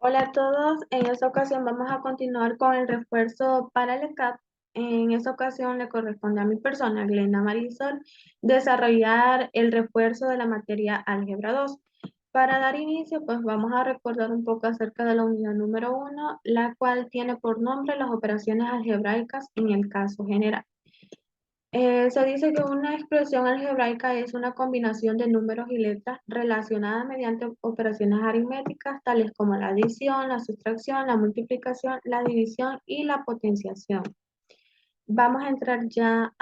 Hola a todos, en esta ocasión vamos a continuar con el refuerzo para el ECAP. En esta ocasión le corresponde a mi persona, Glenda Marisol, desarrollar el refuerzo de la materia Álgebra 2. Para dar inicio, pues vamos a recordar un poco acerca de la unidad número 1, la cual tiene por nombre las operaciones algebraicas en el caso general. Se dice que una expresión algebraica es una combinación de números y letras relacionadas mediante operaciones aritméticas tales como la adición, la sustracción, la multiplicación, la división y la potenciación. Vamos a entrar ya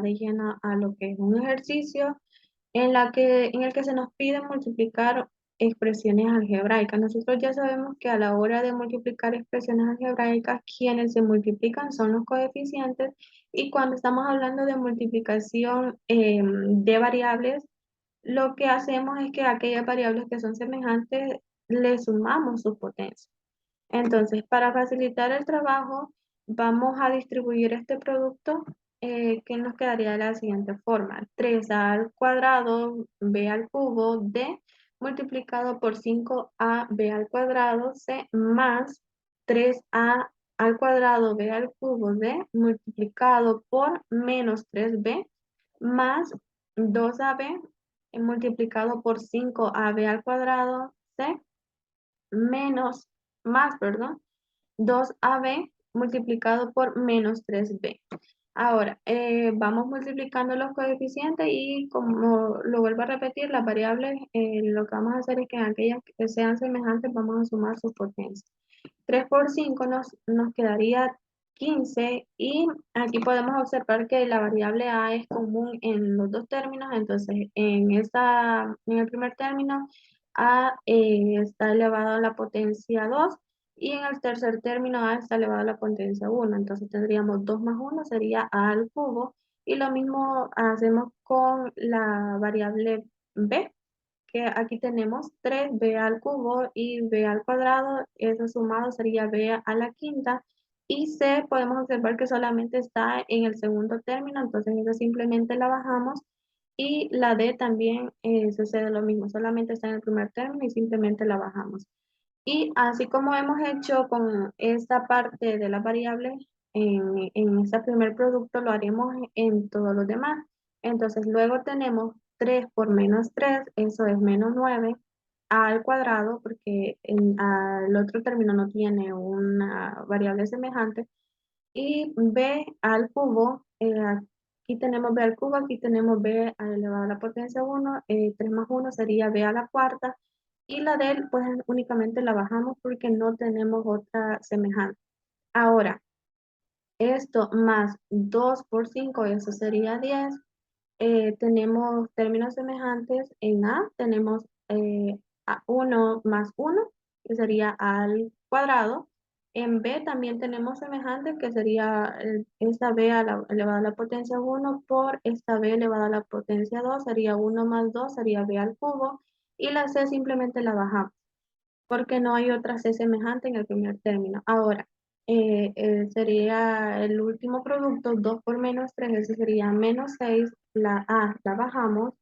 de lleno a lo que es un ejercicio en el que se nos pide multiplicar expresiones algebraicas. Nosotros ya sabemos que a la hora de multiplicar expresiones algebraicas, quienes se multiplican son los coeficientes, y cuando estamos hablando de multiplicación de variables, lo que hacemos es que a aquellas variables que son semejantes le sumamos su potencia. Entonces, para facilitar el trabajo, vamos a distribuir este producto que nos quedaría de la siguiente forma. 3a al cuadrado b al cubo d multiplicado por 5ab al cuadrado c más 3a al cuadrado b al cubo d multiplicado por menos 3b más 2ab multiplicado por 5ab al cuadrado c menos, más, perdón, 2ab multiplicado por menos 3b. Ahora, vamos multiplicando los coeficientes y como lo vuelvo a repetir, las variables, lo que vamos a hacer es que en aquellas que sean semejantes vamos a sumar sus potencias. 3 por 5 nos quedaría 15, y aquí podemos observar que la variable a es común en los dos términos. Entonces en el primer término a está elevado a la potencia 2, y en el tercer término a está elevado a la potencia 1. Entonces tendríamos 2 más 1 sería a al cubo, y lo mismo hacemos con la variable b, que aquí tenemos 3b al cubo y b al cuadrado, eso sumado sería b a la quinta, y c podemos observar que solamente está en el segundo término, entonces eso simplemente la bajamos, y la d también sucede lo mismo, solamente está en el primer término y simplemente la bajamos. Y así como hemos hecho con esta parte de las variables en este primer producto, lo haremos en todos los demás. Entonces luego tenemos 3 por menos 3, eso es menos 9 al cuadrado, porque el otro término no tiene una variable semejante, y b al cubo, aquí tenemos b al cubo, aquí tenemos b elevado a la potencia 1, 3 más 1 sería b a la cuarta, y la del pues únicamente la bajamos porque no tenemos otra semejante. Ahora, esto más 2 por 5, eso sería 10. Tenemos términos semejantes en A, tenemos a 1 más 1, que sería al cuadrado. En B también tenemos semejantes, que sería esta B elevada a la potencia 1 por esta B elevada a la potencia 2, sería 1 más 2, sería B al cubo, y la C simplemente la bajamos porque no hay otra C semejante en el primer término. Ahora, sería el último producto, 2 por menos 3, ese sería menos 6, la A la bajamos,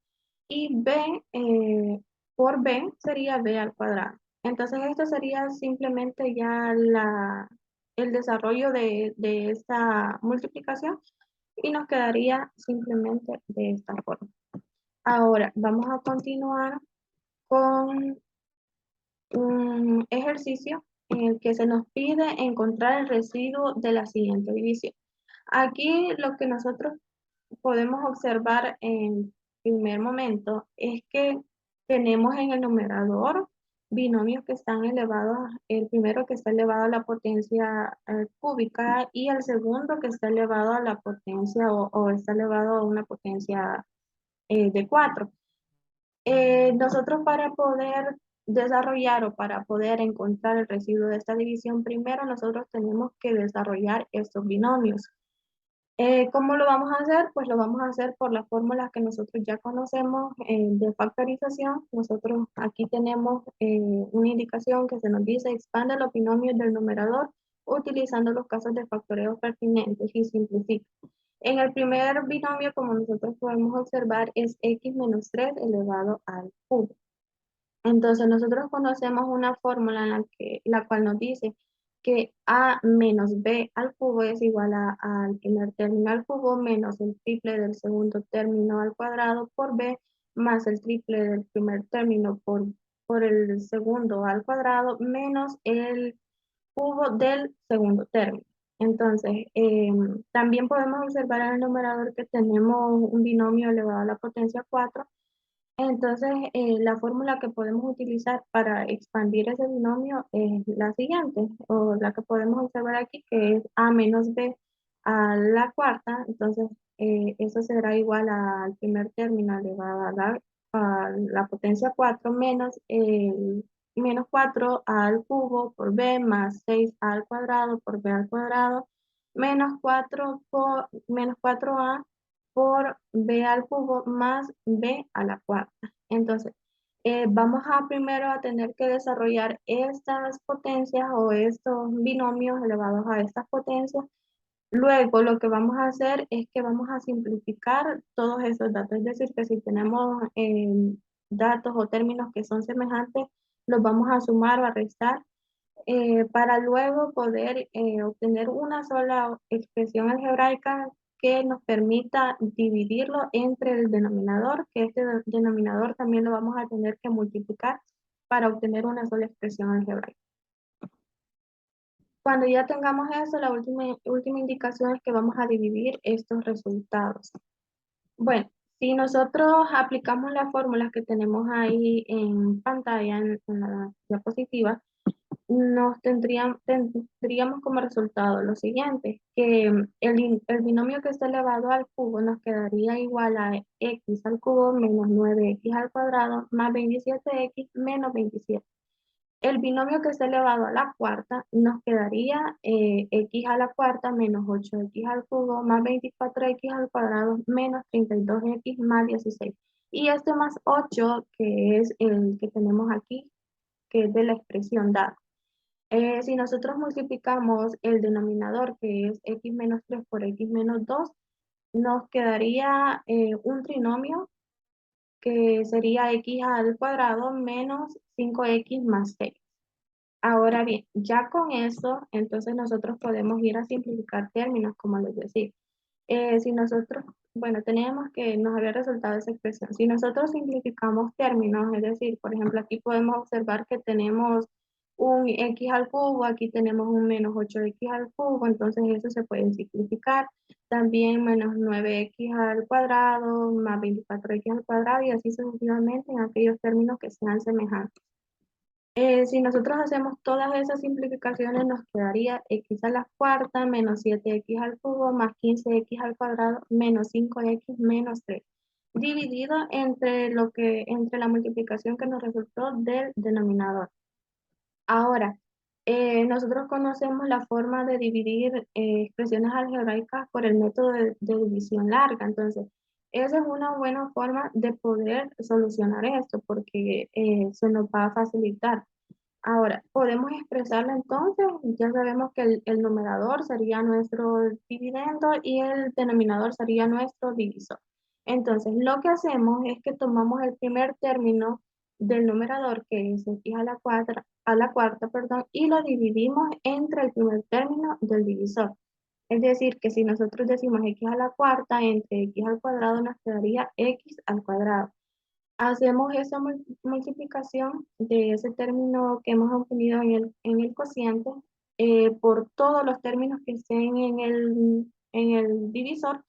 y B por B sería B al cuadrado. Entonces esto sería simplemente ya el desarrollo de esta multiplicación, y nos quedaría simplemente de esta forma. Ahora vamos a continuar con un ejercicio en el que se nos pide encontrar el residuo de la siguiente división. Aquí lo que nosotros podemos observar en primer momento es que tenemos en el numerador binomios que están elevados, el primero que está elevado a la potencia cúbica, y el segundo que está elevado a la potencia o está elevado a una potencia de 4. Nosotros para poder desarrollar o para poder encontrar el residuo de esta división, primero nosotros tenemos que desarrollar estos binomios. ¿Cómo lo vamos a hacer? Pues lo vamos a hacer por las fórmulas que nosotros ya conocemos de factorización. Nosotros aquí tenemos una indicación que se nos dice expande los binomios del numerador utilizando los casos de factoreo pertinentes y simplifica. En el primer binomio, como nosotros podemos observar, es x menos 3 elevado al cubo. Entonces, nosotros conocemos una fórmula en la cual nos dice que a menos b al cubo es igual al primer término al cubo menos el triple del segundo término al cuadrado por b más el triple del primer término por el segundo al cuadrado menos el cubo del segundo término. Entonces, también podemos observar en el numerador que tenemos un binomio elevado a la potencia 4. Entonces, la fórmula que podemos utilizar para expandir ese binomio es la siguiente, o la que podemos observar aquí, que es a menos b a la cuarta. Entonces, eso será igual al primer término elevado a la potencia 4 menos el menos 4 al cubo por b más 6 al cuadrado por b al cuadrado menos 4 por menos 4a por b al cubo más b a la cuarta. Entonces, vamos a primero a tener que desarrollar estas potencias o estos binomios elevados a estas potencias. Luego, lo que vamos a hacer es que vamos a simplificar todos esos datos. Es decir, que si tenemos datos o términos que son semejantes, los vamos a sumar o a restar para luego poder obtener una sola expresión algebraica que nos permita dividirlo entre el denominador, que este denominador también lo vamos a tener que multiplicar para obtener una sola expresión algebraica. Cuando ya tengamos eso, la última indicación es que vamos a dividir estos resultados. Bueno, si nosotros aplicamos las fórmulas que tenemos ahí en pantalla, en la diapositiva, tendríamos como resultado lo siguiente, que el binomio que está elevado al cubo nos quedaría igual a x al cubo menos 9x al cuadrado más 27x menos 27. El binomio que está elevado a la cuarta nos quedaría x a la cuarta menos 8x al cubo más 24x al cuadrado menos 32x más 16. Y este más 8, que es el que tenemos aquí, que es de la expresión dada. Si nosotros multiplicamos el denominador, que es x menos 3 por x menos 2, nos quedaría un trinomio que sería x al cuadrado menos 5x más 6. Ahora bien, ya con eso, entonces nosotros podemos ir a simplificar términos, como les decía. Si nosotros, bueno, tenemos que nos había resultado esa expresión. Si nosotros simplificamos términos, es decir, por ejemplo, aquí podemos observar que tenemos un x al cubo, aquí tenemos un menos 8x al cubo, entonces eso se puede simplificar. También menos 9x al cuadrado, más 24x al cuadrado, y así sucesivamente en aquellos términos que sean semejantes. Si nosotros hacemos todas esas simplificaciones, nos quedaría x a la cuarta menos 7x al cubo más 15x al cuadrado menos 5x menos 3, dividido entre la multiplicación que nos resultó del denominador. Ahora, nosotros conocemos la forma de dividir expresiones algebraicas por el método de división larga. Entonces, esa es una buena forma de poder solucionar esto porque se nos va a facilitar. Ahora, podemos expresarlo entonces, ya sabemos que el numerador sería nuestro dividendo y el denominador sería nuestro divisor. Entonces, lo que hacemos es que tomamos el primer término del numerador, que es x a la cuarta, perdón, y lo dividimos entre el primer término del divisor. Es decir, que si nosotros decimos x a la cuarta, entre x al cuadrado nos quedaría x al cuadrado. Hacemos esa multiplicación de ese término que hemos obtenido en el cociente por todos los términos que estén en el divisor,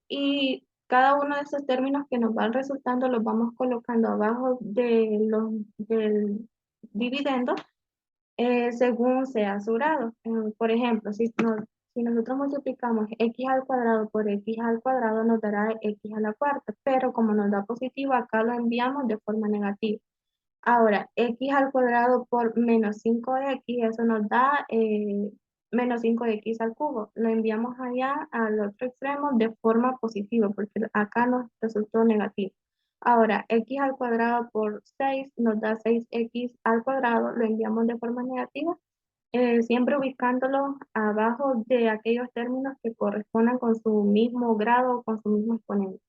y cada uno de esos términos que nos van resultando los vamos colocando abajo del dividendo según sea su grado. Por ejemplo, si nosotros multiplicamos x al cuadrado por x al cuadrado, nos dará x a la cuarta, pero como nos da positivo, acá lo enviamos de forma negativa. Ahora, x al cuadrado por menos 5x, eso nos da menos 5x al cubo. Lo enviamos allá al otro extremo de forma positiva, porque acá nos resultó negativo. Ahora, x al cuadrado por 6 nos da 6x al cuadrado, lo enviamos de forma negativa, siempre ubicándolo abajo de aquellos términos que correspondan con su mismo grado o con su mismo exponente.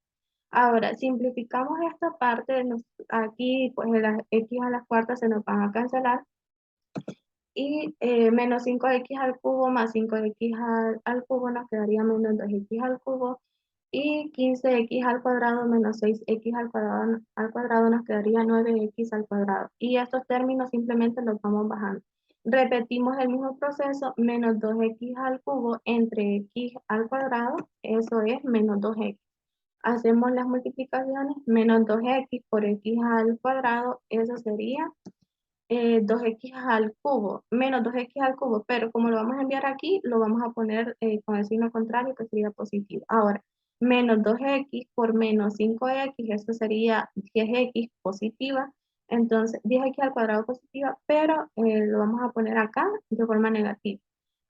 Ahora, simplificamos esta parte, aquí pues las x a la cuarta se nos van a cancelar y menos 5x al cubo más 5x al cubo nos quedaría menos 2x al cubo y 15x al cuadrado menos 6x al cuadrado nos quedaría 9x al cuadrado. Y estos términos simplemente los vamos bajando. Repetimos el mismo proceso, menos 2x al cubo entre x al cuadrado, eso es menos 2x. Hacemos las multiplicaciones, menos 2x por x al cuadrado, eso sería 2x al cubo, menos 2x al cubo, pero como lo vamos a enviar aquí, lo vamos a poner con el signo contrario, que sería positivo. Ahora, menos 2x por menos 5x, eso sería 10x positiva, entonces 10x al cuadrado positiva, pero lo vamos a poner acá de forma negativa.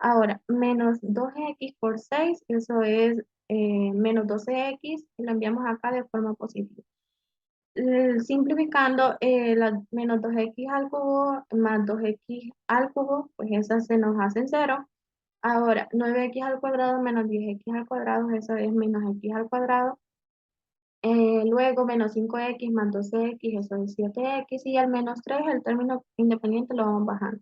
Ahora, menos 2x por 6, eso es menos 12x, y lo enviamos acá de forma positiva. Simplificando, menos 2x al cubo más 2x al cubo, pues esas se nos hacen cero. Ahora, 9x al cuadrado menos 10x al cuadrado, eso es menos x al cuadrado. Luego, menos 5x más 12x, eso es 7x. Y al menos 3, el término independiente lo vamos bajando.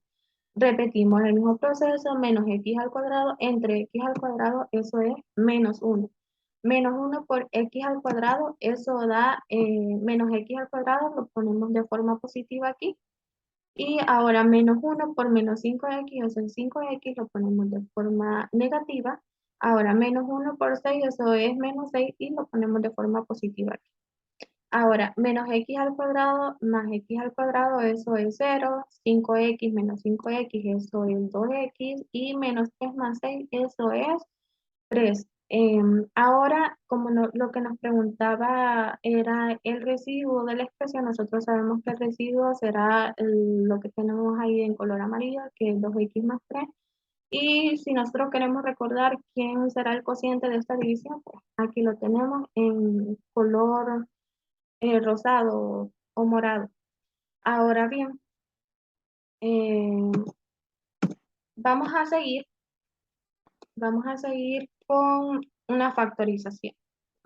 Repetimos el mismo proceso, menos x al cuadrado entre x al cuadrado, eso es menos 1. Menos 1 por x al cuadrado, eso da menos x al cuadrado, lo ponemos de forma positiva aquí. Y ahora menos 1 por menos 5x, eso es 5x, lo ponemos de forma negativa. Ahora menos 1 por 6, eso es menos 6 y lo ponemos de forma positiva aquí. Ahora, menos x al cuadrado más x al cuadrado, eso es 0. 5x menos 5x, eso es 2x. Y menos 3 más 6, eso es 3. Ahora, como lo que nos preguntaba era el residuo de la expresión, nosotros sabemos que el residuo será lo que tenemos ahí en color amarillo, que es 2x más 3. Y si nosotros queremos recordar quién será el cociente de esta división, pues aquí lo tenemos en color rosado o morado. Ahora bien, eh, vamos a seguir, vamos a seguir con una factorización.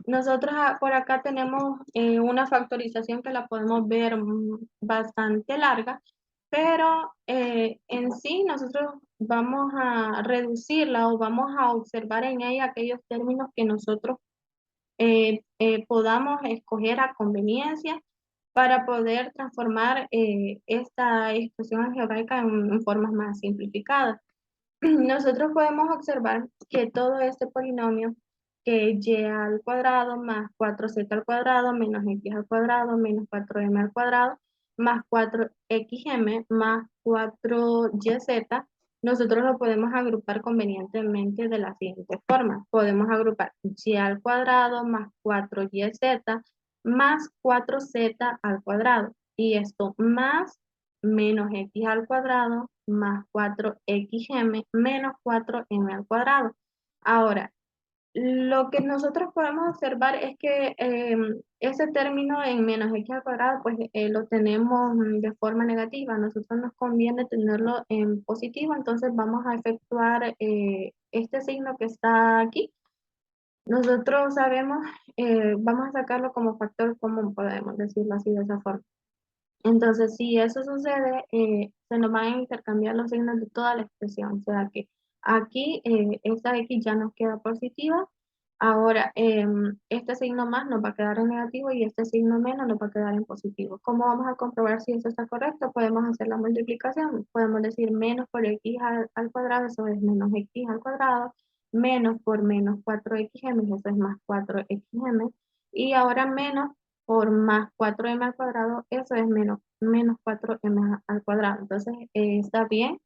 Nosotros por acá tenemos una factorización que la podemos ver bastante larga, pero en sí nosotros vamos a reducirla o vamos a observar en ella aquellos términos que nosotros podamos escoger a conveniencia para poder transformar esta expresión algebraica en formas más simplificadas. Nosotros podemos observar que todo este polinomio, que es y al cuadrado más 4z al cuadrado menos x al cuadrado menos 4m al cuadrado más 4xm más 4yz, nosotros lo podemos agrupar convenientemente de la siguiente forma. Podemos agrupar y al cuadrado más 4yz más 4z al cuadrado. Y esto más menos x al cuadrado más 4xm menos 4m al cuadrado. Ahora, lo que nosotros podemos observar es que ese término en menos x al cuadrado, pues lo tenemos de forma negativa. A nosotros nos conviene tenerlo en positivo, entonces vamos a efectuar este signo que está aquí. Nosotros sabemos, vamos a sacarlo como factor común, podemos decirlo así de esa forma. Entonces, si eso sucede, se nos van a intercambiar los signos de toda la expresión. O sea que aquí esta x ya nos queda positiva. Ahora, este signo más nos va a quedar en negativo y este signo menos nos va a quedar en positivo. ¿Cómo vamos a comprobar si eso está correcto? Podemos hacer la multiplicación. Podemos decir menos por x al cuadrado, eso es menos x al cuadrado, menos por menos 4xm, eso es más 4xm. Y ahora menos por más 4m al cuadrado, eso es menos 4m al cuadrado. Entonces, está bien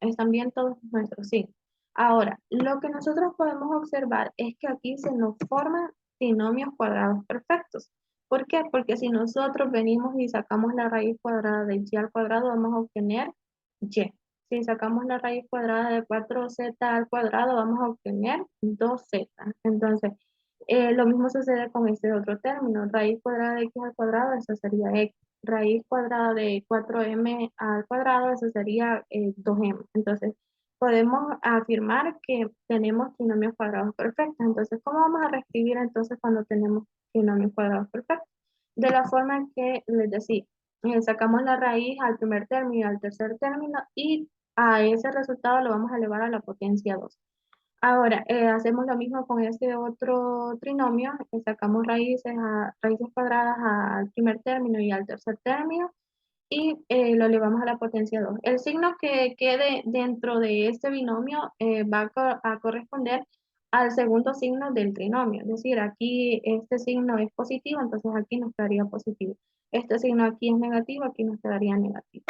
están bien todos nuestros signos. Ahora, lo que nosotros podemos observar es que aquí se nos forman binomios cuadrados perfectos. ¿Por qué? Porque si nosotros venimos y sacamos la raíz cuadrada de y al cuadrado, vamos a obtener y. Si sacamos la raíz cuadrada de 4z al cuadrado, vamos a obtener 2z. Entonces, lo mismo sucede con este otro término. Raíz cuadrada de x al cuadrado, eso sería x. Raíz cuadrada de 4m al cuadrado, eso sería 2m. Entonces, podemos afirmar que tenemos trinomios cuadrados perfectos. Entonces, ¿cómo vamos a reescribir entonces cuando tenemos trinomios cuadrados perfectos? De la forma que les decía, sacamos la raíz al primer término y al tercer término y a ese resultado lo vamos a elevar a la potencia 2. Ahora, hacemos lo mismo con este otro trinomio, que sacamos raíces cuadradas al primer término y al tercer término y lo elevamos a la potencia 2. El signo que quede dentro de este binomio va a corresponder al segundo signo del trinomio. Es decir, aquí este signo es positivo, entonces aquí nos quedaría positivo. Este signo aquí es negativo, aquí nos quedaría negativo.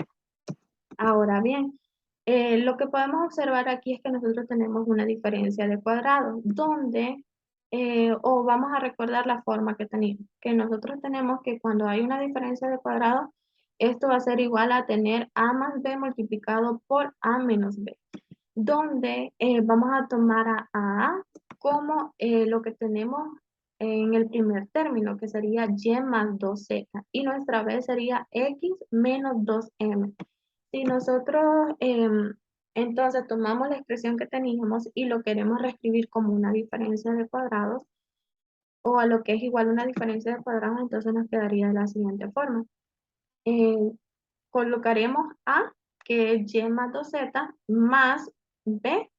Ahora bien, lo que podemos observar aquí es que nosotros tenemos una diferencia de cuadrados, donde, o vamos a recordar la forma que teníamos, que nosotros tenemos que cuando hay una diferencia de cuadrados, esto va a ser igual a tener a más b multiplicado por a menos b, donde vamos a tomar a como lo que tenemos en el primer término, que sería y más 2z, y nuestra b sería x menos 2m. Si nosotros entonces tomamos la expresión que teníamos y lo queremos reescribir como una diferencia de cuadrados o a lo que es igual a una diferencia de cuadrados, entonces nos quedaría de la siguiente forma. Eh, Colocaremos A, que es y más 2z, más B,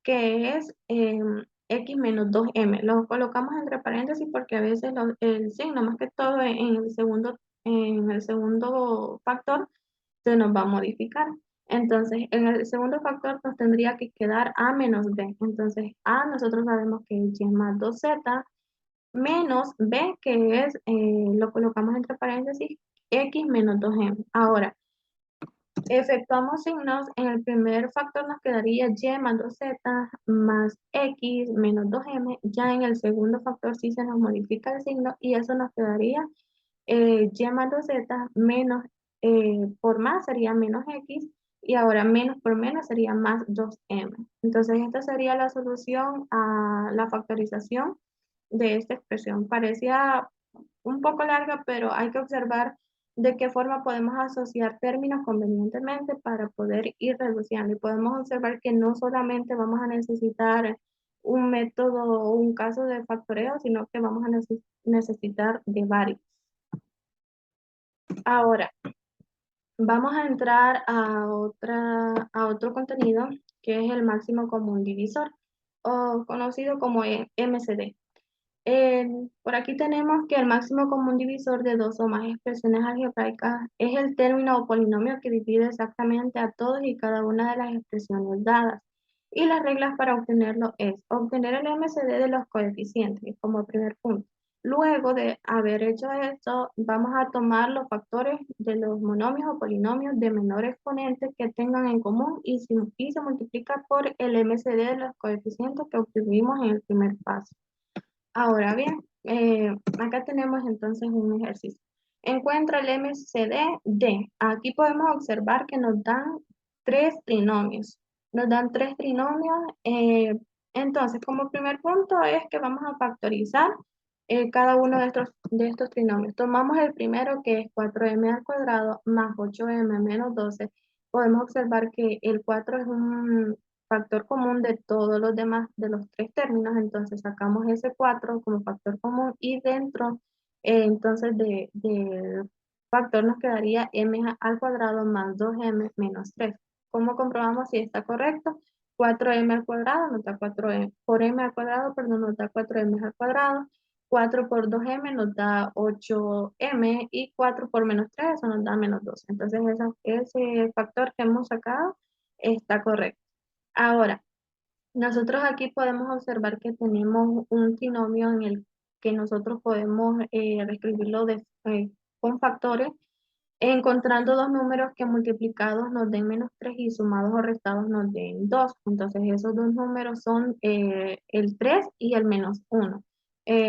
que es x menos 2m. Lo colocamos entre paréntesis porque a veces el signo, más que todo en el segundo factor, se nos va a modificar. Entonces, en el segundo factor nos tendría que quedar a menos b. Entonces, a nosotros sabemos que es y más 2z, menos b, que es, lo colocamos entre paréntesis, x menos 2m. Ahora, efectuamos signos, en el primer factor nos quedaría y más 2z más x menos 2m. Ya en el segundo factor sí se nos modifica el signo y eso nos quedaría y más 2z menos, por más sería menos x, y ahora menos por menos sería más 2m. Entonces esta sería la solución a la factorización de esta expresión. Parecía un poco larga, pero hay que observar de qué forma podemos asociar términos convenientemente para poder ir reduciendo. Y podemos observar que no solamente vamos a necesitar un método o un caso de factoreo, sino que vamos a necesitar de varios. Ahora, vamos a entrar a otro contenido que es el máximo común divisor, o conocido como MCD. Por aquí tenemos que el máximo común divisor de dos o más expresiones algebraicas es el término o polinomio que divide exactamente a todas y cada una de las expresiones dadas. Y las reglas para obtenerlo es obtener el MCD de los coeficientes como primer punto. Luego de haber hecho esto, vamos a tomar los factores de los monomios o polinomios de menor exponente que tengan en común y se multiplica por el MCD de los coeficientes que obtuvimos en el primer paso. Ahora bien, acá tenemos entonces un ejercicio. Encuentra el MCD de. Aquí podemos observar que nos dan tres trinomios. Nos dan tres trinomios. Entonces, como primer punto es que vamos a factorizar cada uno de estos trinomios. Tomamos el primero, que es 4m al cuadrado más 8m menos 12. Podemos observar que el 4 es un factor común de todos los demás, de los tres términos. Entonces sacamos ese 4 como factor común y dentro entonces del factor nos quedaría m al cuadrado más 2m menos 3. ¿Cómo comprobamos si está correcto? 4m al cuadrado nos da 4m, por m al cuadrado, perdón, nos da 4m al cuadrado. 4 por 2m nos da 8m y 4 por menos 3, eso nos da menos 12. Entonces ese factor que hemos sacado está correcto. Ahora, nosotros aquí podemos observar que tenemos un trinomio en el que nosotros podemos reescribirlo con factores, encontrando dos números que multiplicados nos den menos 3 y sumados o restados nos den 2. Entonces esos dos números son el 3 y el menos 1.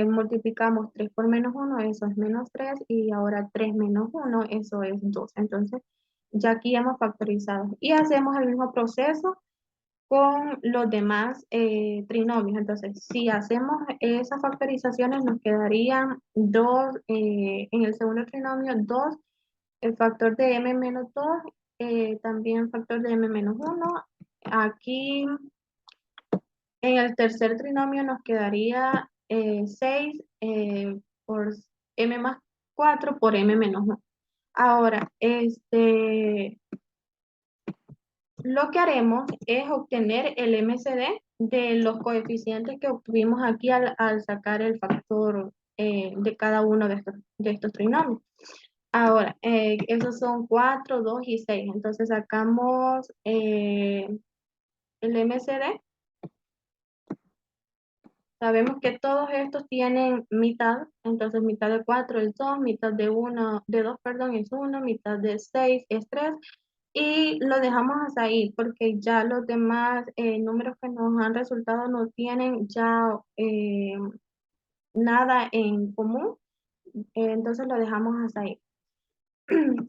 Multiplicamos 3 por menos 1, eso es menos 3, y ahora 3 menos 1, eso es 2. Entonces ya aquí hemos factorizado y hacemos el mismo proceso con los demás trinomios. Entonces, si hacemos esas factorizaciones, nos quedarían 2, en el segundo trinomio, 2, el factor de m menos 2, también factor de m menos 1, aquí en el tercer trinomio nos quedaría 6 por m más 4 por m menos 1. Ahora, lo que haremos es obtener el MCD de los coeficientes que obtuvimos aquí al sacar el factor de cada uno de estos trinomios. Ahora, esos son 4, 2 y 6. Entonces sacamos el MCD. Sabemos que todos estos tienen mitad, entonces mitad de 4 es 2, mitad de 1, de 2, perdón, es 1, mitad de 6 es 3, y lo dejamos hasta ahí porque ya los demás números que nos han resultado no tienen ya nada en común, entonces lo dejamos hasta ahí.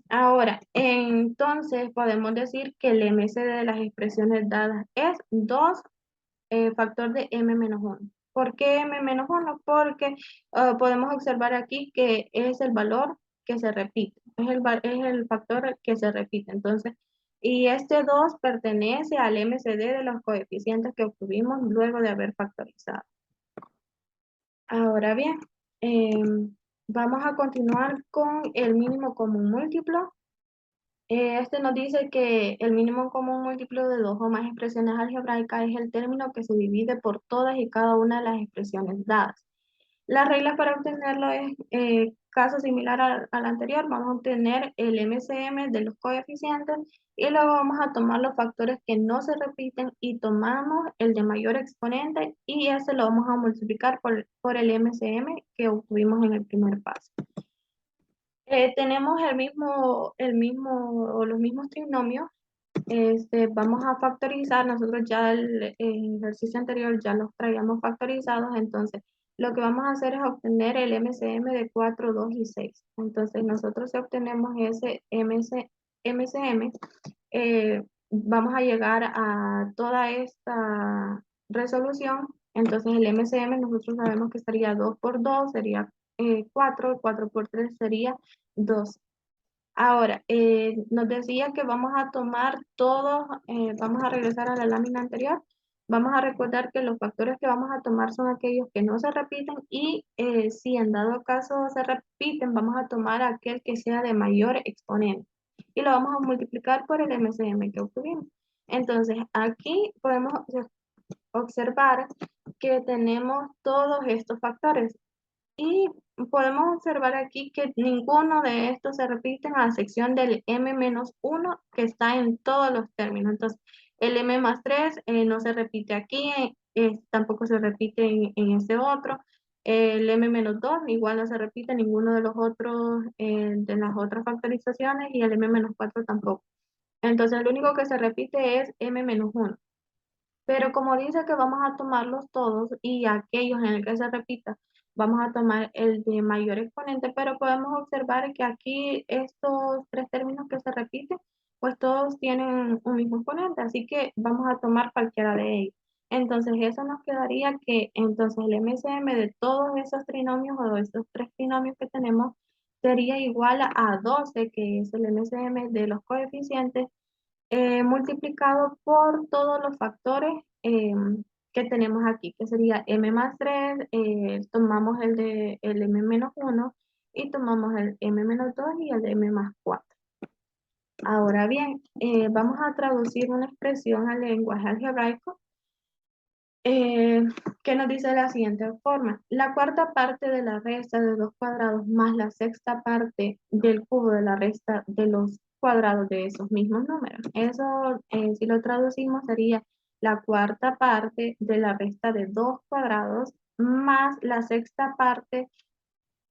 Ahora, entonces podemos decir que el MCD de las expresiones dadas es 2 factor de m menos 1. ¿Por qué m menos 1? Porque podemos observar aquí que es el valor que se repite, es el factor que se repite. Entonces, y este 2 pertenece al MCD de los coeficientes que obtuvimos luego de haber factorizado. Ahora bien, vamos a continuar con el mínimo común múltiplo. Este nos dice que el mínimo común múltiplo de dos o más expresiones algebraicas es el término que se divide por todas y cada una de las expresiones dadas. La regla para obtenerlo es caso similar al anterior. Vamos a obtener el MCM de los coeficientes y luego vamos a tomar los factores que no se repiten y tomamos el de mayor exponente y ese lo vamos a multiplicar por el MCM que obtuvimos en el primer paso. Tenemos o los mismos trinomios. Vamos a factorizar. Nosotros ya el ejercicio anterior ya los traíamos factorizados, entonces lo que vamos a hacer es obtener el MCM de 4, 2 y 6. Entonces nosotros si obtenemos ese MCM, vamos a llegar a toda esta resolución. Entonces el MCM nosotros sabemos que sería 2 por 2, sería 4, 4 por 3 sería 2. Ahora, nos decía que vamos a tomar todos, vamos a regresar a la lámina anterior, vamos a recordar que los factores que vamos a tomar son aquellos que no se repiten y si en dado caso se repiten, vamos a tomar aquel que sea de mayor exponente y lo vamos a multiplicar por el MCM que obtuvimos. Entonces, aquí podemos observar que tenemos todos estos factores. Y podemos observar aquí que ninguno de estos se repite a excepción del m-1 que está en todos los términos. Entonces, el m más 3 no se repite aquí, tampoco se repite en este otro. El m-2 igual no se repite en ninguno de los otros, de las otras factorizaciones y el m-4 tampoco. Entonces, el único que se repite es m-1. Pero como dice que vamos a tomarlos todos y aquellos en el que se repita, vamos a tomar el de mayor exponente, pero podemos observar que aquí estos tres términos que se repiten, pues todos tienen un mismo exponente, así que vamos a tomar cualquiera de ellos. Entonces eso nos quedaría que entonces el MCM de todos esos trinomios o de esos tres trinomios que tenemos sería igual a 12, que es el MCM de los coeficientes multiplicado por todos los factores que tenemos aquí, que sería m más 3, tomamos el m menos 1 y tomamos el m menos 2 y el m más 4. Ahora bien, vamos a traducir una expresión al lenguaje algebraico que nos dice de la siguiente forma: la cuarta parte de la resta de dos cuadrados más la sexta parte del cubo de la resta de los cuadrados de esos mismos números. Eso, si lo traducimos, sería la cuarta parte de la resta de dos cuadrados más la sexta parte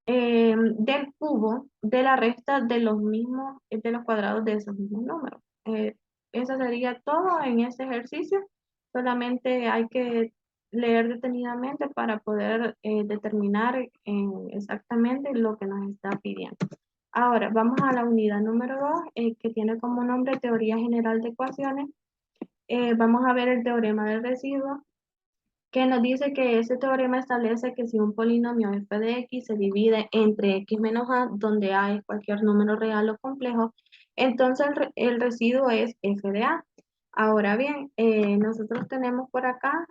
del cubo de la resta de los mismos, de los cuadrados de esos mismos números. Eso sería todo en este ejercicio. Solamente hay que leer detenidamente para poder determinar exactamente lo que nos está pidiendo. Ahora, vamos a la unidad número 2, que tiene como nombre Teoría General de Ecuaciones. Vamos a ver el teorema del residuo, que nos dice que ese teorema establece que si un polinomio f de x se divide entre x menos a, donde a es cualquier número real o complejo, entonces el residuo es f de a. Ahora bien, nosotros tenemos por acá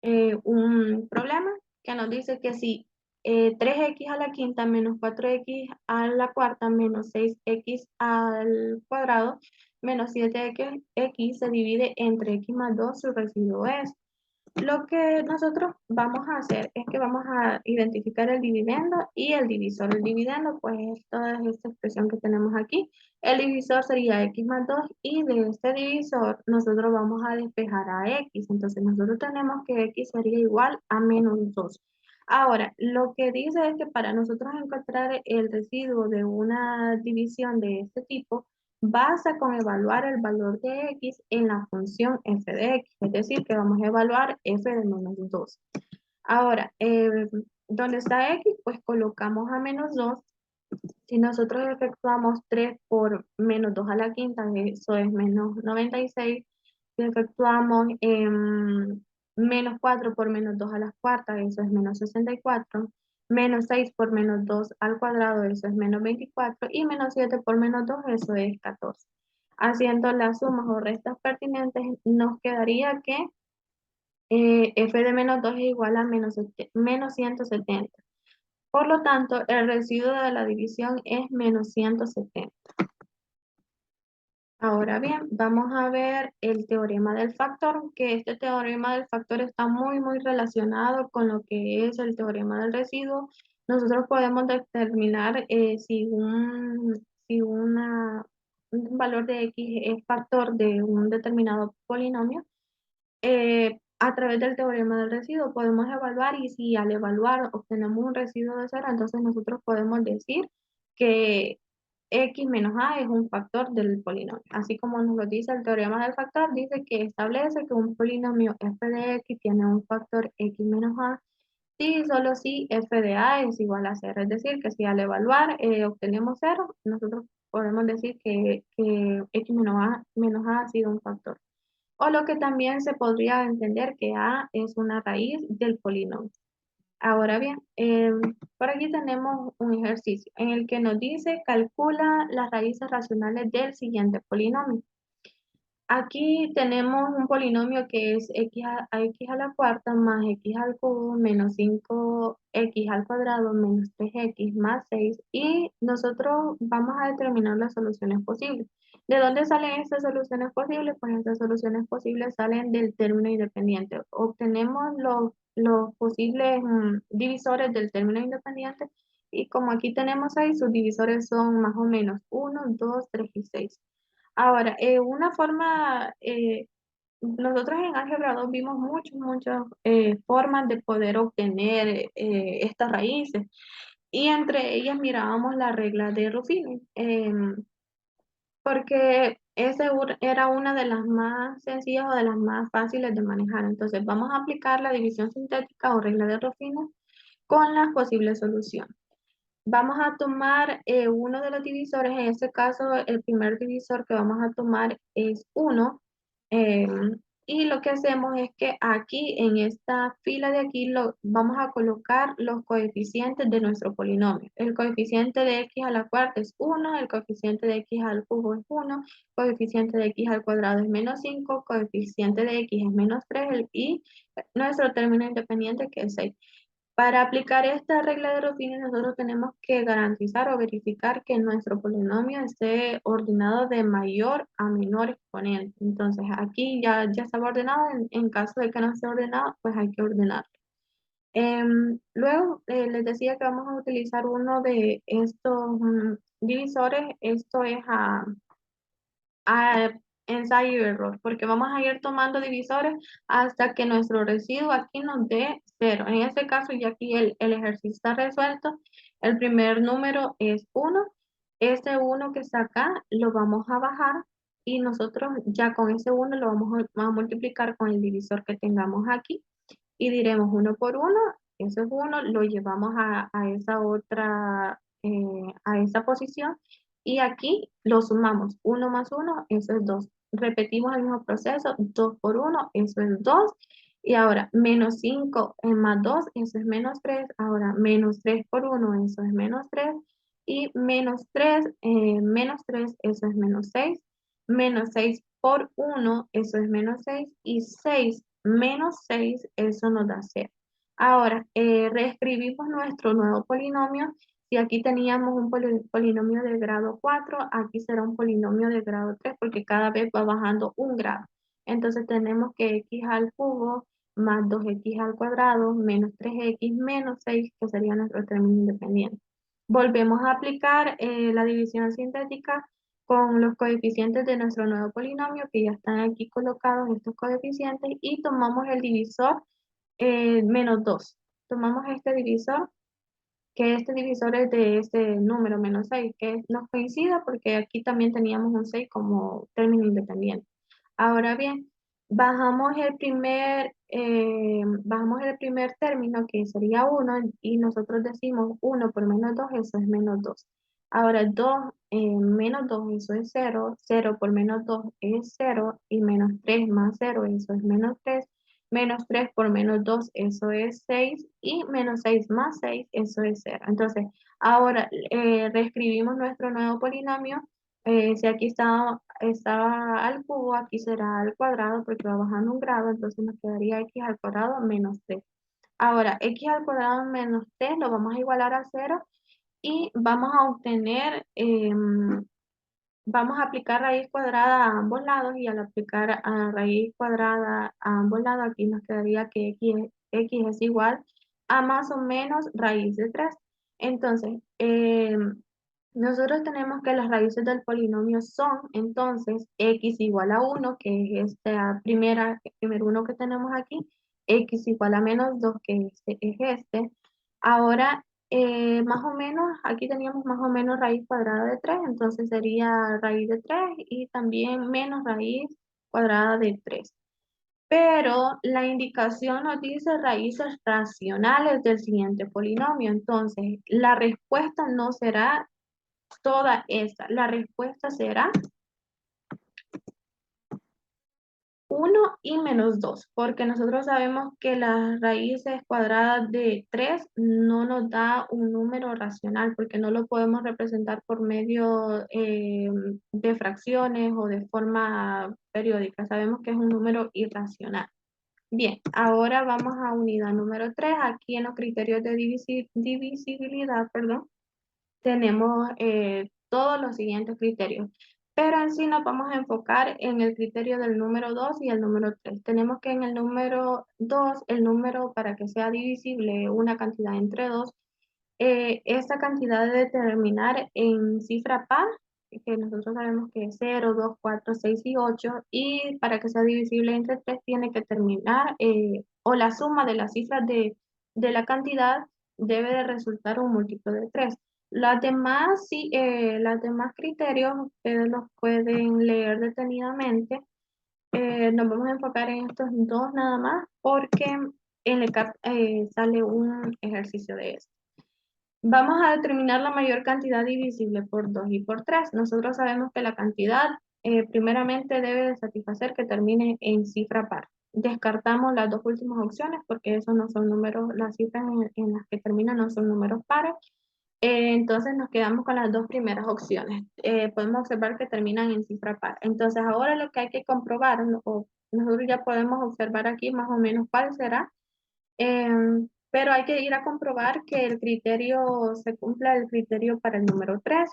un problema que nos dice que si 3x a la quinta menos 4x a la cuarta menos 6x al cuadrado menos 7x se divide entre x más 2, su residuo es. Lo que nosotros vamos a hacer es que vamos a identificar el dividendo y el divisor. El dividendo, pues, es toda esta expresión que tenemos aquí. El divisor sería x más 2 y de este divisor nosotros vamos a despejar a x. Entonces, nosotros tenemos que x sería igual a menos 2. Ahora, lo que dice es que para nosotros encontrar el residuo de una división de este tipo, basta con evaluar el valor de x en la función f de x, es decir, que vamos a evaluar f de menos 2. Ahora, ¿dónde está x? Pues colocamos a menos 2. Si nosotros efectuamos 3 por menos 2 a la quinta, eso es menos 96. Si efectuamos menos 4 por menos 2 a la cuarta, eso es menos 64. Menos 6 por menos 2 al cuadrado, eso es menos 24. Y menos 7 por menos 2, eso es 14. Haciendo las sumas o restas pertinentes, nos quedaría que f de menos 2 es igual a menos 170. Por lo tanto, el residuo de la división es menos 170. Ahora bien, vamos a ver el teorema del factor, que este teorema del factor está muy relacionado con lo que es el teorema del residuo. Nosotros podemos determinar si un valor de x es factor de un determinado polinomio. A través del teorema del residuo podemos evaluar y si al evaluar obtenemos un residuo de cero, entonces nosotros podemos decir que x menos a es un factor del polinomio. Así como nos lo dice el teorema del factor, dice que establece que un polinomio f de x tiene un factor x menos a si y solo si f de a es igual a cero. Es decir, que si al evaluar obtenemos cero, nosotros podemos decir que x menos a ha sido un factor. O lo que también se podría entender que a es una raíz del polinomio. Ahora bien, por aquí tenemos un ejercicio en el que nos dice calcula las raíces racionales del siguiente polinomio. Aquí tenemos un polinomio que es x a la cuarta más x al cubo menos 5x al cuadrado menos 3x más 6 y nosotros vamos a determinar las soluciones posibles. ¿De dónde salen estas soluciones posibles? Pues estas soluciones posibles salen del término independiente. Obtenemos los posibles divisores del término independiente y como aquí tenemos 6, sus divisores son más o menos 1, 2, 3 y 6. Ahora, una forma, nosotros en Álgebra 2 vimos muchas formas de poder obtener estas raíces y entre ellas mirábamos la regla de Ruffini, porque era una de las más sencillas o de las más fáciles de manejar. Entonces, vamos a aplicar la división sintética o regla de Ruffini con las posibles soluciones. Vamos a tomar uno de los divisores, en este caso el primer divisor que vamos a tomar es 1, y lo que hacemos es que aquí en esta fila de aquí vamos a colocar los coeficientes de nuestro polinomio. El coeficiente de x a la cuarta es 1, el coeficiente de x al cubo es 1, coeficiente de x al cuadrado es menos 5, coeficiente de x es menos 3 y nuestro término independiente que es 6. Para aplicar esta regla de Ruffini, nosotros tenemos que garantizar o verificar que nuestro polinomio esté ordenado de mayor a menor exponente. Entonces, aquí ya estaba ordenado. En caso de que no esté ordenado, pues hay que ordenarlo. Luego, les decía que vamos a utilizar uno de estos divisores. Esto es a ensayo y error, porque vamos a ir tomando divisores hasta que nuestro residuo aquí nos dé cero. En este caso, ya aquí el ejercicio está resuelto. El primer número es 1. Este 1 que está acá lo vamos a bajar y nosotros ya con ese 1 lo vamos a multiplicar con el divisor que tengamos aquí y diremos 1 por 1, eso es 1, lo llevamos a esa otra, a esa posición y aquí lo sumamos, 1 más 1, eso es 2. Repetimos el mismo proceso, 2 por 1, eso es 2. Y ahora, menos 5 más 2, eso es menos 3. Ahora, menos 3 por 1, eso es menos 3. Y menos 3, eso es menos 6. Menos 6 por 1, eso es menos 6. Y 6 menos 6, eso nos da 0. Ahora, reescribimos nuestro nuevo polinomio. Si aquí teníamos un polinomio de grado 4, aquí será un polinomio de grado 3 porque cada vez va bajando un grado. Entonces tenemos que x al cubo más 2x al cuadrado menos 3x menos 6, que sería nuestro término independiente. Volvemos a aplicar la división sintética con los coeficientes de nuestro nuevo polinomio, que ya están aquí colocados estos coeficientes, y tomamos el divisor menos 2. Tomamos este divisor, que este divisor es de este número menos 6, que nos coincide porque aquí también teníamos un 6 como término independiente. Ahora bien, bajamos el primer término, que sería 1, y nosotros decimos 1 por menos 2, eso es menos 2. Ahora 2 menos 2, eso es 0. 0 por menos 2 es 0. Y menos 3 más 0, eso es menos 3. Menos 3 por menos 2, eso es 6. Y menos 6 más 6, eso es 0. Entonces, ahora reescribimos nuestro nuevo polinomio. Si aquí estaba al cubo, aquí será al cuadrado porque va bajando un grado, entonces nos quedaría x al cuadrado menos 3. Ahora, x al cuadrado menos 3 lo vamos a igualar a 0 y vamos a obtener, vamos a aplicar raíz cuadrada a ambos lados, y al aplicar a raíz cuadrada a ambos lados, aquí nos quedaría que x es igual a más o menos raíz de 3. Entonces, nosotros tenemos que las raíces del polinomio son, entonces, x igual a 1, que es esta primer 1 que tenemos aquí, x igual a menos 2, que es este. Ahora, más o menos, aquí teníamos más o menos raíz cuadrada de 3, entonces sería raíz de 3 y también menos raíz cuadrada de 3. Pero la indicación nos dice raíces racionales del siguiente polinomio, entonces la respuesta no será toda esta. La respuesta será 1 y menos 2, porque nosotros sabemos que las raíces cuadradas de 3 no nos da un número racional, porque no lo podemos representar por medio de fracciones o de forma periódica. Sabemos que es un número irracional. Bien, ahora vamos a unidad número 3. Aquí en los criterios de divisibilidad, perdón, tenemos todos los siguientes criterios, pero en sí nos vamos a enfocar en el criterio del número 2 y el número 3. Tenemos que en el número 2, el número para que sea divisible una cantidad entre 2, esta cantidad debe terminar en cifra par, que nosotros sabemos que es 0, 2, 4, 6 y 8, y para que sea divisible entre 3 tiene que terminar, o la suma de las cifras de la cantidad debe de resultar un múltiplo de 3. Las demás criterios ustedes los pueden leer detenidamente. Nos vamos a enfocar en estos dos nada más porque en el CAP sale un ejercicio de esto. Vamos a determinar la mayor cantidad divisible por 2 y por 3. Nosotros sabemos que la cantidad primeramente debe de satisfacer que termine en cifra par. Descartamos las dos últimas opciones porque esos no son números, las cifras en las que terminan no son números pares. Entonces nos quedamos con las dos primeras opciones. Podemos observar que terminan en cifra par. Entonces ahora lo que hay que comprobar, o nosotros ya podemos observar aquí más o menos cuál será, pero hay que ir a comprobar que el criterio se cumpla el criterio para el número 3.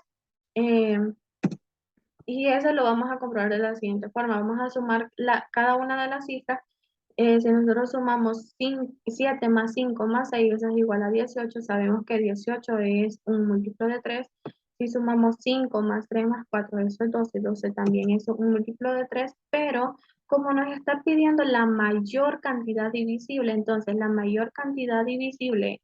Y eso lo vamos a comprobar de la siguiente forma. Vamos a sumar cada una de las cifras. Si nosotros sumamos 7 más 5 más 6, eso es igual a 18. Sabemos que 18 es un múltiplo de 3. Si sumamos 5 más 3 más 4, eso es 12. 12 también es un múltiplo de 3, pero como nos está pidiendo la mayor cantidad divisible, entonces la mayor cantidad divisible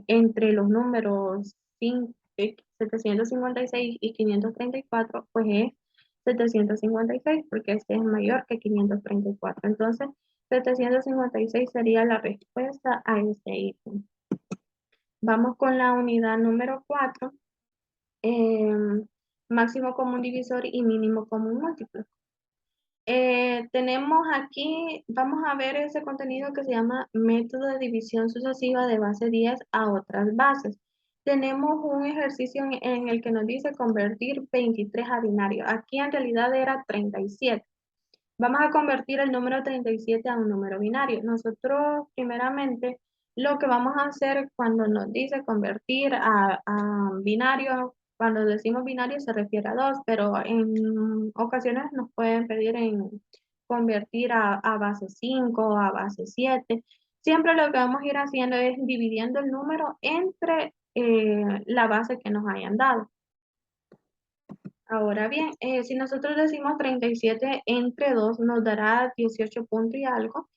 entre los números 756 y 534, pues es 756, porque este es mayor que 534. Entonces, 756 sería la respuesta a este ítem. Vamos con la unidad número 4, máximo común divisor y mínimo común múltiplo. Tenemos aquí, vamos a ver ese contenido que se llama método de división sucesiva de base 10 a otras bases. tenemos un ejercicio en el que nos dice convertir 23 a binario. Aquí en realidad era 37. Vamos a convertir el número 37 a un número binario. Nosotros, primeramente, lo que vamos a hacer cuando nos dice convertir a binario, cuando decimos binario se refiere a 2, pero en ocasiones nos pueden pedir en convertir a base 5, a base 7. Siempre lo que vamos a ir haciendo es dividiendo el número entre la base que nos hayan dado. Ahora bien, si nosotros decimos 37 entre 2 nos dará 18 puntos y algo,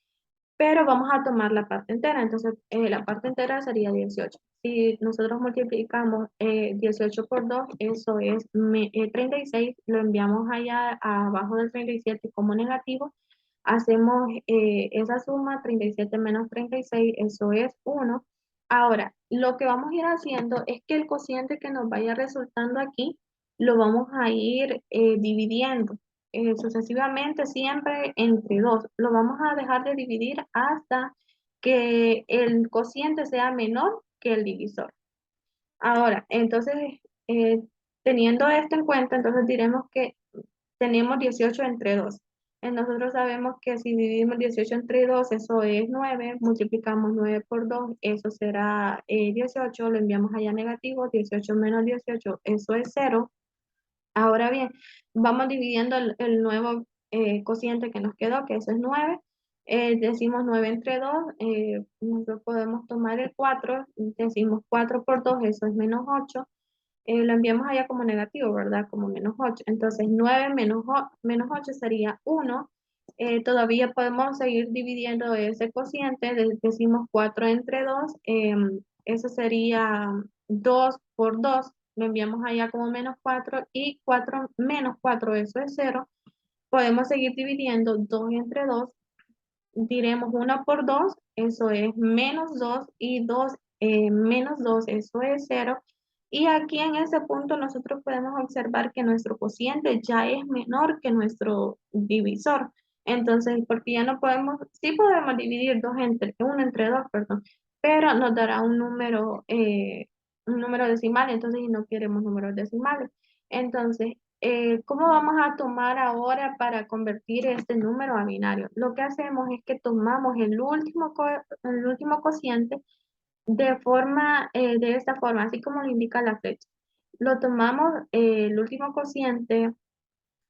pero vamos a tomar la parte entera, entonces la parte entera sería 18. Si nosotros multiplicamos 18 por 2, eso es 36, lo enviamos allá abajo del 37 como negativo, hacemos esa suma, 37 menos 36, eso es 1. Ahora, lo que vamos a ir haciendo es que el cociente que nos vaya resultando aquí, lo vamos a ir dividiendo sucesivamente siempre entre 2. Lo vamos a dejar de dividir hasta que el cociente sea menor que el divisor. Ahora, entonces, eh, teniendo esto en cuenta, entonces diremos que tenemos 18 entre 2. Nosotros sabemos que si dividimos 18 entre 2, eso es 9. Multiplicamos 9 por 2, eso será 18. Lo enviamos allá negativo. 18 menos 18, eso es 0. Ahora bien, vamos dividiendo el nuevo cociente que nos quedó, que eso es 9. Decimos 9 entre 2, nosotros podemos tomar el 4. Decimos 4 por 2, eso es menos 8. Lo enviamos allá como negativo, ¿verdad? Como menos 8. Entonces 9 menos 8 sería 1. Todavía podemos seguir dividiendo ese cociente. Decimos 4 entre 2. Eso sería 2 por 2. Lo enviamos allá como menos 4. Y 4 menos 4, eso es 0. Podemos seguir dividiendo 2 entre 2. Diremos 1 por 2, eso es menos 2, y 2 menos 2, eso es 0. Y aquí en ese punto nosotros podemos observar que nuestro cociente ya es menor que nuestro divisor. Entonces, porque ya no podemos, sí podemos dividir 2 entre, 1 entre 2, perdón, pero nos dará un número decimal, entonces y no queremos números decimales. Entonces, ¿cómo vamos a tomar ahora para convertir este número a binario? Lo que hacemos es que tomamos el último cociente de esta forma, así como lo indica la flecha. Lo tomamos el último cociente,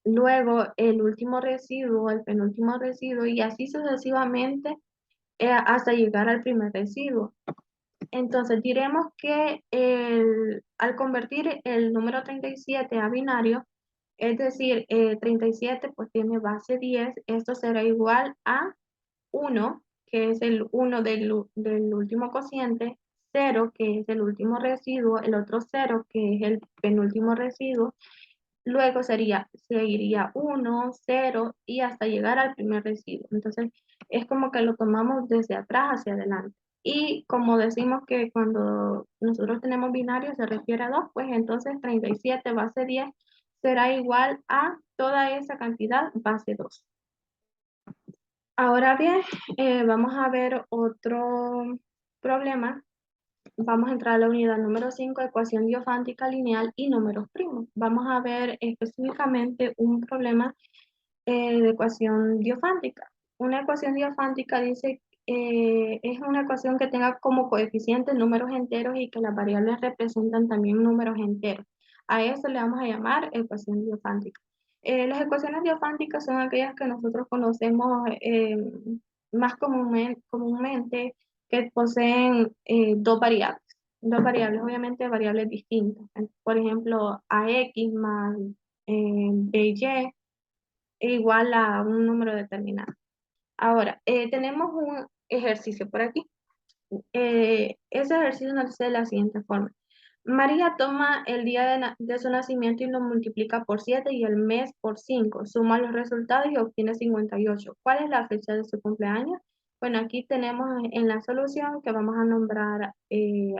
luego el último residuo, el penúltimo residuo y así sucesivamente hasta llegar al primer residuo. Entonces diremos que al convertir el número 37 a binario, es decir, 37 pues tiene base 10, esto será igual a 1, que es el 1 del último cociente, 0, que es el último residuo, el otro 0, que es el penúltimo residuo, luego seguiría 1, 0 y hasta llegar al primer residuo. Entonces, es como que lo tomamos desde atrás hacia adelante. Y como decimos que cuando nosotros tenemos binario se refiere a 2, pues entonces 37 base 10 será igual a toda esa cantidad base 2. Ahora bien, vamos a ver otro problema. Vamos a entrar a la unidad número 5, ecuación diofántica lineal y números primos. Vamos a ver específicamente un problema de ecuación diofántica. Una ecuación diofántica dice es una ecuación que tenga como coeficientes números enteros y que las variables representan también números enteros. A eso le vamos a llamar ecuación diofántica. Las ecuaciones diofánticas son aquellas que nosotros conocemos más comúnmente que poseen dos variables, obviamente variables distintas. Por ejemplo, ax más by e igual a un número determinado. Ahora, tenemos un ejercicio por aquí. Ese ejercicio nos dice de la siguiente forma. María toma el día de su nacimiento y lo multiplica por 7 y el mes por 5. Suma los resultados y obtiene 58. ¿Cuál es la fecha de su cumpleaños? Bueno, aquí tenemos en la solución que vamos a nombrar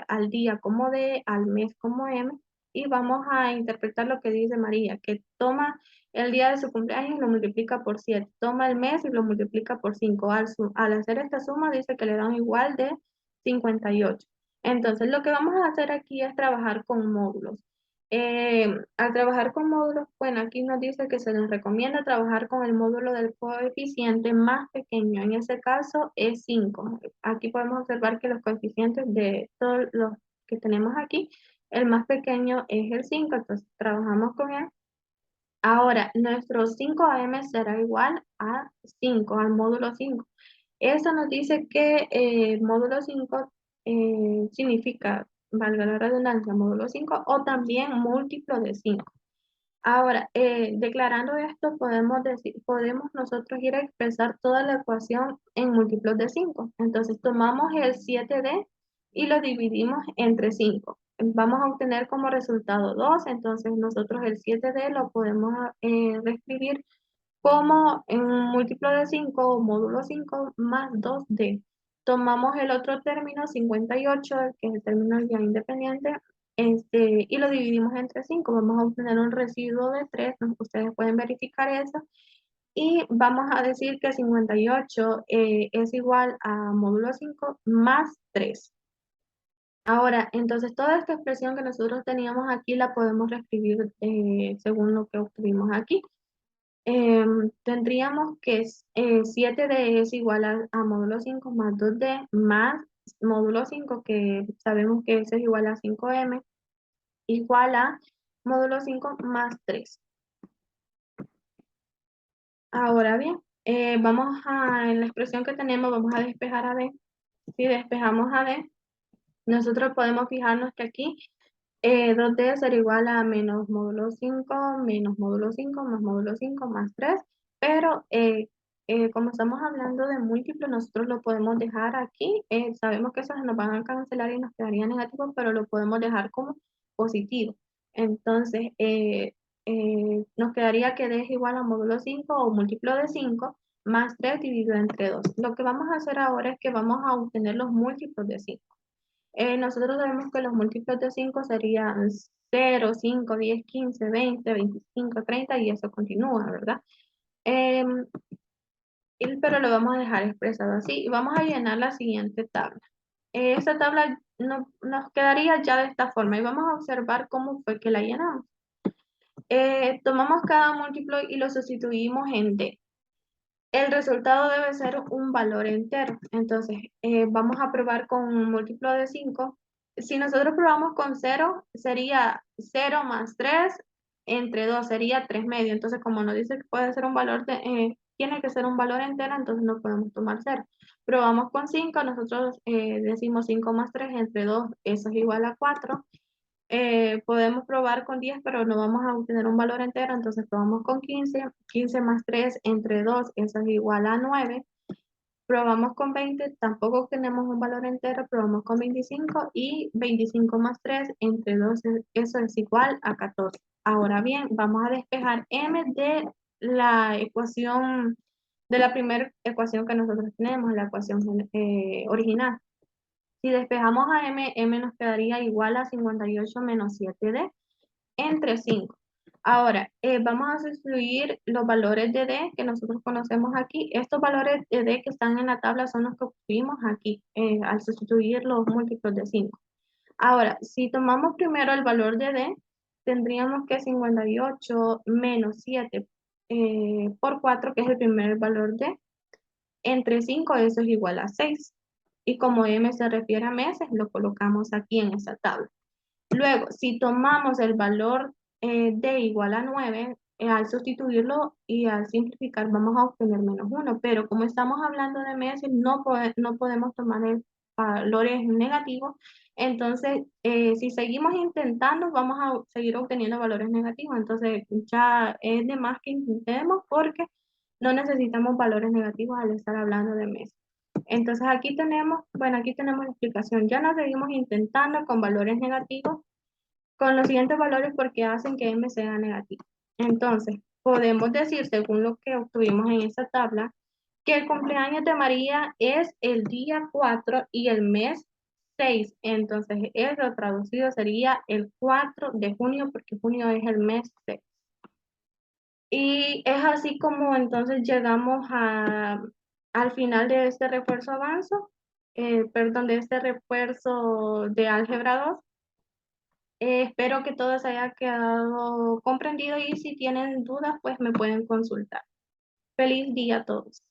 al día como D, al mes como M, y vamos a interpretar lo que dice María, que toma el día de su cumpleaños y lo multiplica por 7. Toma el mes y lo multiplica por 5. Al hacer esta suma dice que le da un igual de 58. Entonces, lo que vamos a hacer aquí es trabajar con módulos. Al trabajar con módulos, bueno, aquí nos dice que se les recomienda trabajar con el módulo del coeficiente más pequeño. En ese caso es 5. Aquí podemos observar que los coeficientes de todos los que tenemos aquí, el más pequeño es el 5, entonces trabajamos con él. Ahora, nuestro 5am será igual a 5, al módulo 5. Eso nos dice que módulo 5 significa, valga la redundancia, módulo 5 o también múltiplo de 5. Ahora, declarando esto, podemos decir, podemos nosotros ir a expresar toda la ecuación en múltiplos de 5. Entonces, tomamos el 7D y lo dividimos entre 5. Vamos a obtener como resultado 2, entonces nosotros el 7D lo podemos reescribir como en un múltiplo de 5 o módulo 5 más 2D. Tomamos el otro término, 58, que es el término ya independiente, y lo dividimos entre 5. Vamos a obtener un residuo de 3, ¿no? Ustedes pueden verificar eso. Y vamos a decir que 58 es igual a módulo 5 más 3. Ahora, entonces toda esta expresión que nosotros teníamos aquí la podemos reescribir según lo que obtuvimos aquí. Tendríamos que 7D es igual a módulo 5 más 2D más módulo 5, que sabemos que eso es igual a 5m, igual a módulo 5 más 3. Ahora bien, en la expresión que tenemos, vamos a despejar a D. Si despejamos a D, nosotros podemos fijarnos que aquí 2D será igual a menos módulo 5 menos módulo 5 más módulo 5 más 3, pero como estamos hablando de múltiplos, nosotros lo podemos dejar aquí. Sabemos que esos nos van a cancelar y nos quedaría negativo, pero lo podemos dejar como positivo. Entonces, nos quedaría que D es igual a módulo 5 o múltiplo de 5 más 3 dividido entre 2. Lo que vamos a hacer ahora es que vamos a obtener los múltiplos de 5. Nosotros sabemos que los múltiplos de 5 serían 0, 5, 10, 15, 20, 25, 30 y eso continúa, ¿verdad? Em, pero lo vamos a dejar expresado así y vamos a llenar la siguiente tabla. Esta tabla nos quedaría ya de esta forma y vamos a observar cómo fue que la llenamos. Tomamos cada múltiplo y lo sustituimos en D. El resultado debe ser un valor entero. Entonces, vamos a probar con un múltiplo de 5. Si nosotros probamos con 0, sería 0 más 3 entre 2, sería 3 medio. Entonces, como nos dice que puede ser un valor, tiene que ser un valor entero, entonces no podemos tomar 0. Probamos con 5, nosotros decimos 5 más 3 entre 2, eso es igual a 4. Podemos probar con 10, pero no vamos a obtener un valor entero, entonces probamos con 15. 15 más 3 entre 2, eso es igual a 9. Probamos con 20, tampoco obtenemos un valor entero, probamos con 25 y 25 más 3 entre 2, eso es igual a 14. Ahora bien, vamos a despejar m de la ecuación, de la primera ecuación que nosotros tenemos, la ecuación original. Si despejamos a m nos quedaría igual a 58 menos 7D entre 5. Ahora, vamos a sustituir los valores de D que nosotros conocemos aquí. Estos valores de D que están en la tabla son los que obtuvimos aquí al sustituir los múltiplos de 5. Ahora, si tomamos primero el valor de D, tendríamos que 58 menos 7 por 4, que es el primer valor D, entre 5, eso es igual a 6. Y como M se refiere a meses, lo colocamos aquí en esta tabla. Luego, si tomamos el valor de igual a 9, al sustituirlo y al simplificar vamos a obtener menos 1, pero como estamos hablando de meses, no podemos tomar valores negativos, entonces si seguimos intentando vamos a seguir obteniendo valores negativos, entonces ya es de más que intentemos porque no necesitamos valores negativos al estar hablando de meses. Entonces aquí tenemos, bueno, aquí tenemos la explicación. Ya no seguimos intentando con valores negativos, con los siguientes valores porque hacen que m sea negativo. Entonces, podemos decir, según lo que obtuvimos en esta tabla, que el cumpleaños de María es el día 4 y el mes 6. Entonces, eso traducido sería el 4 de junio porque junio es el mes 6. Y es así como entonces llegamos al final de este refuerzo avanzo. perdón, de este refuerzo de álgebra 2. Espero que todo se haya quedado comprendido y si tienen dudas, pues me pueden consultar. Feliz día a todos.